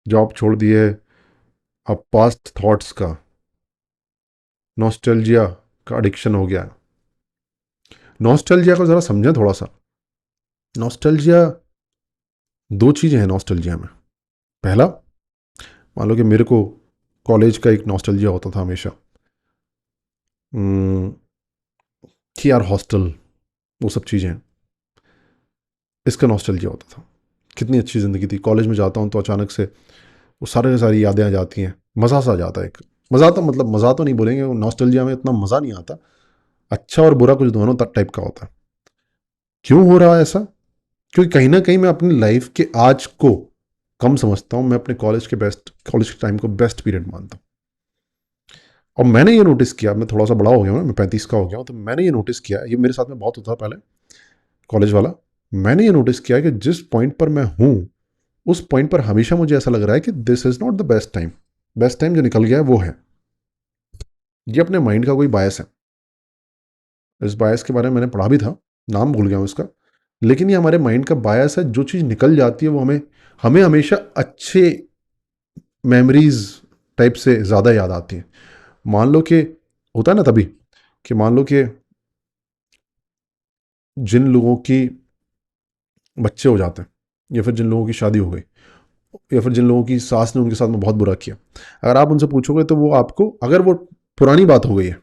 Job छोड़ दी है, अब पास्ट थॉट्स का, नॉस्टैल्जिया का एडिक्शन हो गया है। नॉस्टैल्जिया को ज़रा समझें थोड़ा सा। नॉस्टैल्जिया, दो चीज़ें हैं नॉस्टैल्जिया में। पहला, मान लो कि मेरे को कॉलेज का एक नॉस्टैल्जिया होता था हमेशा, हम्म, कि यार हॉस्टल, वो सब चीज़ें, इसका नॉस्टैल्जिया होता था। कितनी अच्छी ज़िंदगी थी। कॉलेज में जाता हूँ तो अचानक से वो सारे सारी यादें आ जाती हैं, मज़ा सा आ जाता है। एक मज़ा तो, मतलब मज़ा तो नहीं बोलेंगे, नॉस्टैल्जिया में इतना मज़ा नहीं आता। अच्छा और बुरा कुछ दोनों टाइप का होता है। क्यों हो रहा है ऐसा? क्योंकि कहीं ना कहीं मैं अपनी लाइफ के आज को कम समझता हूँ। मैं अपने कॉलेज के टाइम को बेस्ट पीरियड मानता हूँ। और मैंने ये नोटिस किया, मैं थोड़ा सा बड़ा हो गया हूँ, मैं 35 का हो गया हूँ, तो मैंने ये नोटिस किया, ये मेरे साथ में बहुत होता था पहले, कॉलेज वाला। मैंने ये नोटिस किया कि जिस पॉइंट पर मैं हूँ, उस पॉइंट पर हमेशा मुझे ऐसा लग रहा है कि this is not the best time. Best time जो निकल गया है वो है। ये अपने माइंड का कोई बायस है। इस बायस के बारे में मैंने पढ़ा भी था, नाम भूल गया हूँ इसका। लेकिन ये हमारे माइंड का बायस है। जो चीज़ निकल जाती है वो हमें हमें हमेशा अच्छे मेमोरीज टाइप से ज़्यादा याद आती हैं। मान लो कि होता है ना तभी, कि मान लो कि जिन लोगों की बच्चे हो जाते हैं, या फिर जिन लोगों की शादी हो गई, या फिर जिन लोगों की सास ने उनके साथ में बहुत बुरा किया, अगर आप उनसे पूछोगे तो वो आपको, अगर वो पुरानी बात हो गई है,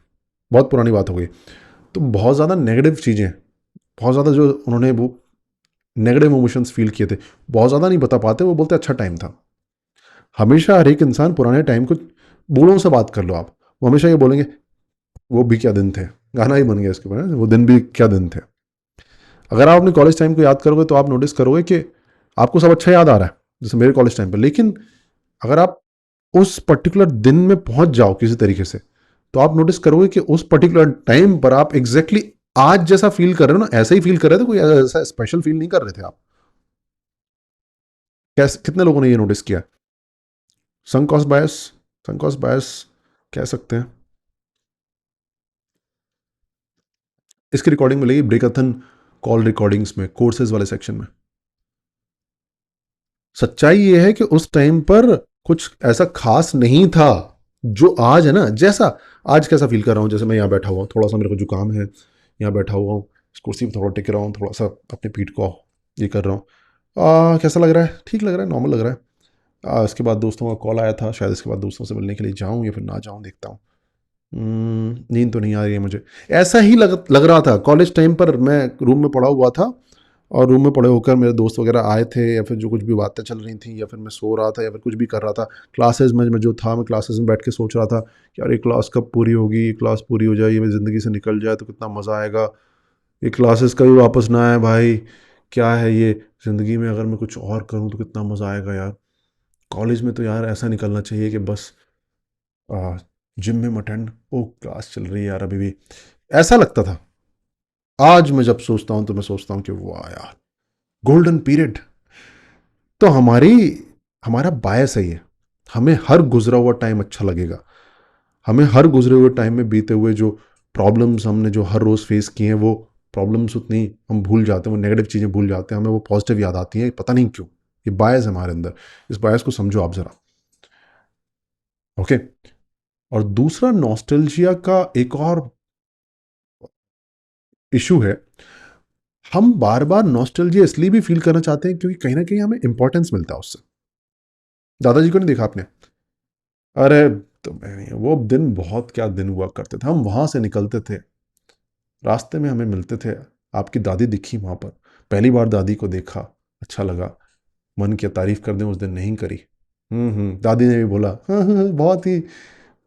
बहुत पुरानी बात हो गई, तो बहुत ज़्यादा नेगेटिव चीज़ें, बहुत ज़्यादा जो उन्होंने वो नेगेटिव इमोशंस फील किए थे, बहुत ज़्यादा नहीं बता पाते। वो बोलते अच्छा टाइम था। हमेशा हर एक इंसान पुराने टाइम को, बूढ़ों से बात कर लो आप, वो हमेशा ये बोलेंगे वो भी क्या दिन थे। गाना ही बन गया इसके ऊपर, वो दिन भी क्या दिन थे। अगर आप अपने कॉलेज टाइम को याद करोगे तो आप नोटिस करोगे कि आपको सब अच्छा याद आ रहा है, जैसे मेरे कॉलेज टाइम पर। लेकिन अगर आप उस पर्टिकुलर दिन में पहुंच जाओ किसी तरीके से, तो आप नोटिस करोगे कि उस पर्टिकुलर टाइम पर आप एग्जैक्टली आज जैसा फील कर रहे हो ना, ऐसा ही फील कर रहे थे। कोई ऐसा स्पेशल फील नहीं कर रहे थे आप। कैसे, कितने लोगों ने ये नोटिस किया? संकॉस बायस, संकॉस बायस कह सकते हैं। इसकी रिकॉर्डिंग मिलेगी ब्रेकथन कॉल रिकॉर्डिंग्स में, कोर्सेज वाले सेक्शन में। सच्चाई ये है कि उस टाइम पर कुछ ऐसा खास नहीं था जो आज है ना। जैसा आज कैसा फील कर रहा हूँ, जैसे मैं यहाँ बैठा हुआ हूँ, थोड़ा सा मेरे को जुकाम है, यहाँ बैठा हुआ हूँ, इस कुर्सी पर थोड़ा टिक रहा हूँ, थोड़ा सा अपने पीठ को ये कर रहा हूँ। कैसा लग रहा है? ठीक लग रहा है, नॉर्मल लग रहा है। इसके बाद दोस्तों का कॉल आया था, शायद इसके बाद दोस्तों से मिलने के लिए जाऊँ या फिर ना जाऊँ, देखता हूँ। नींद तो नहीं आ रही है मुझे। ऐसा ही लग रहा था कॉलेज टाइम पर। मैं रूम में पड़ा हुआ था, और रूम में पड़े होकर मेरे दोस्त वगैरह आए थे, या फिर जो कुछ भी बातें चल रही थी, या फिर मैं सो रहा था, या फिर कुछ भी कर रहा था। क्लासेस में मैं जो था, मैं क्लासेस में बैठ के सोच रहा था कि यार ये क्लास कब पूरी होगी, ये क्लास पूरी हो जाए, ये मेरी ज़िंदगी से निकल जाए तो कितना मज़ा आएगा। ये क्लासेस कभी वापस ना आए भाई, क्या है ये ज़िंदगी में, अगर मैं कुछ और करूँ तो कितना मज़ा आएगा यार। कॉलेज में तो यार ऐसा निकलना चाहिए कि बस जिम में अटेंड, ओ क्लास चल रही है यार अभी भी, ऐसा लगता था। आज मैं जब सोचता हूँ तो मैं सोचता हूँ कि वाह यार, गोल्डन पीरियड। तो हमारा बायस है ये। हमें हर गुजरा हुआ टाइम अच्छा लगेगा। हमें हर गुजरे हुए टाइम में बीते हुए जो प्रॉब्लम्स हमने जो हर रोज़ फेस किए हैं, वो प्रॉब्लम्स उतनी हम भूल जाते हैं, वो नेगेटिव चीज़ें भूल जाते हैं, हमें वो पॉजिटिव याद आती हैं, पता नहीं क्यों। ये बायस है हमारे अंदर। इस बायस को समझो आप ज़रा। ओके। और दूसरा, नॉस्टैल्जिया का एक और इशू है। हम बार बार नॉस्टैल्जिया इसलिए भी फील करना चाहते हैं क्योंकि कहीं ना कहीं हमें इंपॉर्टेंस मिलता है उससे। दादाजी को नहीं देखा आपने? अरे, तो वो दिन, बहुत क्या दिन हुआ करते थे। हम वहां से निकलते थे, रास्ते में हमें मिलते थे, आपकी दादी दिखी वहां पर, पहली बार दादी को देखा, अच्छा लगा, मन किया तारीफ कर दें, उस दिन नहीं करी। दादी ने भी बोला हाँ हाँ हाँ, बहुत ही,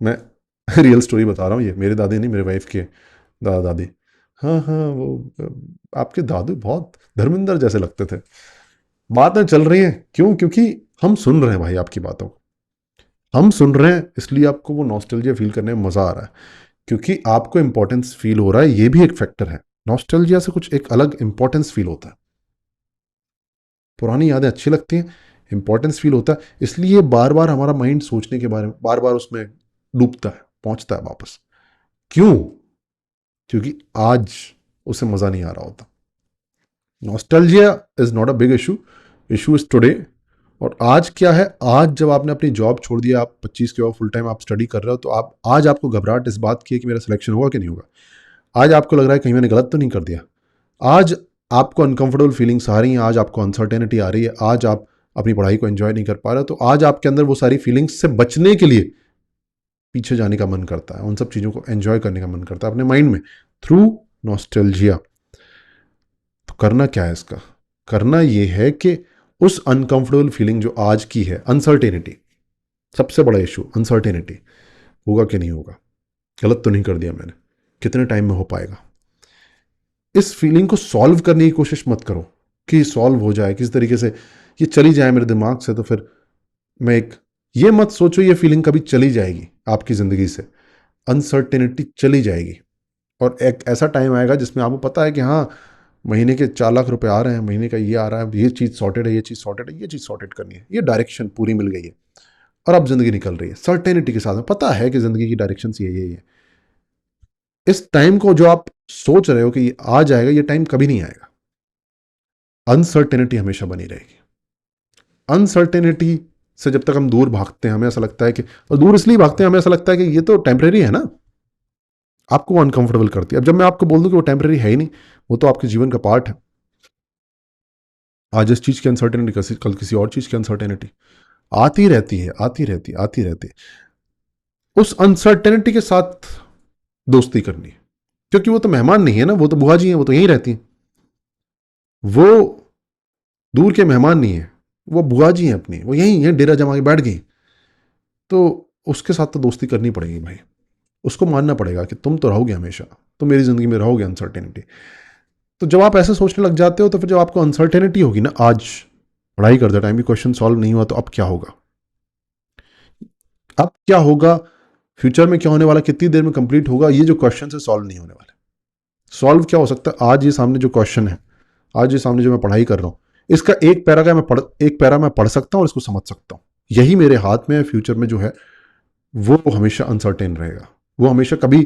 मैं रियल स्टोरी बता रहा हूँ, ये मेरे दादी नहीं, मेरे वाइफ के दादा दादी। हाँ हाँ, वो आपके दादू बहुत धर्मेंद्र जैसे लगते थे। बातें चल रही हैं, क्यों? क्योंकि हम सुन रहे हैं भाई आपकी बातों को। हम सुन रहे हैं, इसलिए आपको वो नॉस्टैल्जिया फील करने में मजा आ रहा है, क्योंकि आपको इंपॉर्टेंस फील हो रहा है। ये भी एक फैक्टर है। नॉस्टैल्जिया से कुछ एक अलग इंपॉर्टेंस फील होता है। पुरानी यादें अच्छी लगती हैं, इंपॉर्टेंस फील होता है, इसलिए बार बार हमारा माइंड सोचने के बारे में बार बार उसमें डूबता है, पहुंचता है वापस। क्यों? क्योंकि आज उसे मजा नहीं आ रहा होता। Nostalgia is not a big issue, issue is today. और आज क्या है, आज जब आपने अपनी जॉब छोड़ दिया, आप 25 के हो, फुल टाइम आप स्टडी कर रहे हो, तो आप आज आपको घबराहट इस बात की है कि मेरा सिलेक्शन होगा कि नहीं होगा। आज आपको लग रहा है कहीं मैंने गलत तो नहीं कर दिया। आज आपको अनकंफर्टेबल फीलिंग्स आ रही हैं, आज आपको अनसर्टेनिटी आ रही है, आज आप अपनी पढ़ाई को एंजॉय नहीं कर पा रहे, तो आज आपके अंदर वो सारी फीलिंग्स से बचने के लिए पीछे जाने का मन करता है, उन सब चीज़ों को एंजॉय करने का मन करता है अपने माइंड में थ्रू नॉस्टैल्जिया। तो करना क्या है इसका? करना ये है कि उस अनकंफर्टेबल फीलिंग जो आज की है, अनसर्टेनिटी, सबसे बड़ा इशू अनसर्टेनिटी, होगा कि नहीं होगा, गलत तो नहीं कर दिया मैंने, कितने टाइम में हो पाएगा, इस फीलिंग को सॉल्व करने की कोशिश मत करो कि सॉल्व हो जाए किस तरीके से, ये चली जाए मेरे दिमाग से, तो फिर मैं एक, ये मत सोचो ये फीलिंग कभी चली जाएगी आपकी ज़िंदगी से। अनसर्टेनिटी चली जाएगी और एक ऐसा टाइम आएगा जिसमें आपको पता है कि हाँ, महीने के 4 लाख रुपए आ रहे हैं, महीने का ये आ रहा है, ये चीज़ सॉर्टेड है, ये चीज़ सॉर्टेड है, ये चीज़ सॉर्टेड करनी है, ये डायरेक्शन पूरी मिल गई है और अब ज़िंदगी निकल रही है सर्टेनिटी के साथ में, पता है कि ज़िंदगी की डायरेक्शन ये है। इस टाइम को जो आप सोच रहे हो कि ये आ जाएगा, ये टाइम कभी नहीं आएगा। अनसर्टेनिटी हमेशा बनी रहेगी। अनसर्टेनिटी से जब तक हम दूर भागते हैं, हमें ऐसा लगता है कि, और दूर इसलिए भागते हैं, हमें ऐसा लगता है कि ये तो टेम्परेरी है ना, आपको वो अनकंफर्टेबल करती है। अब जब मैं आपको बोल दूं कि वो टेम्परेरी है ही नहीं, वो तो आपके जीवन का पार्ट है। आज इस चीज़ की अनसर्टेनिटी, कल किसी और चीज़ की अनसर्टेनिटी आती रहती है, आती रहती है, आती रहती है। उस अनसर्टेनिटी के साथ दोस्ती करनी है, क्योंकि वो तो मेहमान नहीं है ना, वो तो बुआ जी हैं, वो तो यहीं रहती हैं, वो दूर के मेहमान नहीं है, वो बुआ जी हैं अपनी, वो यहीं हैं, डेरा जमा के बैठ गई। तो उसके साथ तो दोस्ती करनी पड़ेगी भाई, उसको मानना पड़ेगा कि तुम तो रहोगे हमेशा, तुम मेरी जिंदगी में रहोगे अनसर्टेनिटी। तो जब आप ऐसे सोचने लग जाते हो, तो फिर जब आपको अनसर्टेनिटी होगी ना, आज पढ़ाई करते टाइम भी क्वेश्चन सॉल्व नहीं हुआ, तो अब क्या होगा, अब क्या होगा, फ्यूचर में क्या होने वाला, कितनी देर में कंप्लीट होगा, ये जो क्वेश्चन है सॉल्व नहीं होने वाले। सॉल्व क्या हो सकता है, आज ये सामने जो क्वेश्चन है, आज ये सामने जो मैं पढ़ाई कर रहा हूँ, इसका एक पैरा मैं पढ़ सकता हूँ और इसको समझ सकता हूँ, यही मेरे हाथ में है। फ्यूचर में जो है वो हमेशा अनसर्टेन रहेगा, वो हमेशा कभी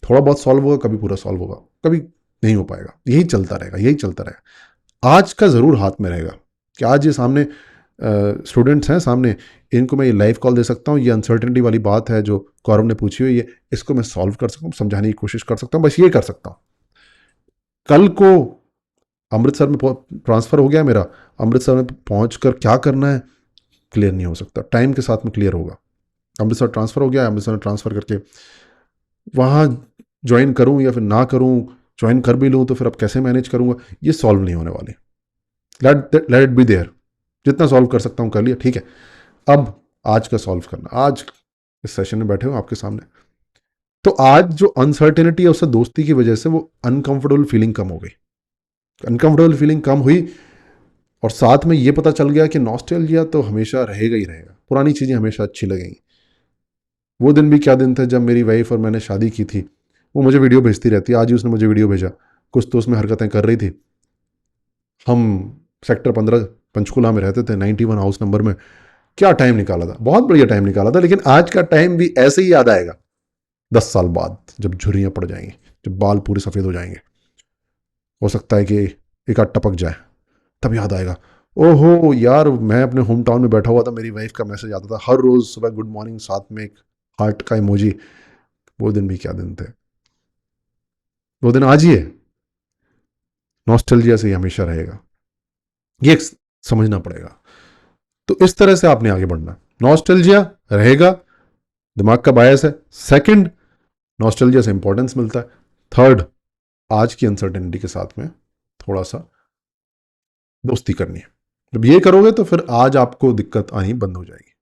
थोड़ा बहुत सॉल्व होगा, कभी पूरा सॉल्व होगा, कभी नहीं हो पाएगा, यही चलता रहेगा, यही चलता रहेगा। आज का ज़रूर हाथ में रहेगा कि आज ये सामने स्टूडेंट्स हैं सामने, इनको मैं ये लाइव कॉल दे सकता हूँ, ये अनसर्टेनिटी वाली बात है जो गौरव ने पूछी हुई है, इसको मैं सॉल्व कर सकता हूँ, समझाने की कोशिश कर सकता हूँ, बस ये कर सकता हूँ। कल को अमृतसर में ट्रांसफ़र हो गया मेरा, अमृतसर में पहुँच कर क्या करना है क्लियर नहीं हो सकता, टाइम के साथ में क्लियर होगा। अमृतसर ट्रांसफ़र हो गया, अमृतसर में ट्रांसफ़र करके वहाँ ज्वाइन करूँ या फिर ना करूँ, ज्वाइन कर भी लूँ तो फिर अब कैसे मैनेज करूँगा, ये सॉल्व नहीं होने वाली। लेट इट बी देयर, जितना सॉल्व कर सकता हूँ कर लिया, ठीक है। अब आज का सॉल्व करना, आज इस सेशन में बैठे हो आपके सामने, तो आज जो अनसर्टेनिटी है उससे दोस्ती की वजह से वो अनकंफर्टेबल फीलिंग कम हो गई, अनकंफर्टेबल फीलिंग कम हुई, और साथ में ये पता चल गया कि नॉस्टैल्जिया तो हमेशा रहेगा ही रहेगा, पुरानी चीज़ें हमेशा अच्छी लगेंगी। वो दिन भी क्या दिन थे जब मेरी वाइफ और मैंने शादी की थी, वो मुझे वीडियो भेजती रहती है, आज ही उसने मुझे वीडियो भेजा, कुछ तो उसमें हरकतें कर रही थी। हम सेक्टर 15 पंचकुला में रहते थे, 91 हाउस नंबर में, क्या टाइम निकाला था, बहुत बढ़िया टाइम निकाला था। लेकिन आज का टाइम भी ऐसे ही याद आएगा 10 साल बाद, जब झुर्रियाँ पड़ जाएंगी, जब बाल पूरे सफ़ेद हो जाएंगे, हो सकता है कि एक आध टपक जाए, तब याद आएगा, ओहो यार, मैं अपने होम टाउन में बैठा हुआ था, मेरी वाइफ का मैसेज आता था हर रोज़ सुबह, गुड मॉर्निंग, साथ में एक हार्ट का इमोजी। वो दिन भी क्या दिन थे, वो दिन आज ही है, नॉस्टैल्जिया से ही हमेशा रहेगा, ये समझना पड़ेगा। तो इस तरह से आपने आगे बढ़ना, नॉस्टैल्जिया रहेगा, दिमाग का बायस है। सेकंड, नॉस्टैल्जिया से इंपॉर्टेंस मिलता है। थर्ड, आज की अनसर्टेनिटी के साथ में थोड़ा सा दोस्ती करनी है। जब ये करोगे तो फिर आज आपको दिक्कत आनी बंद हो जाएगी।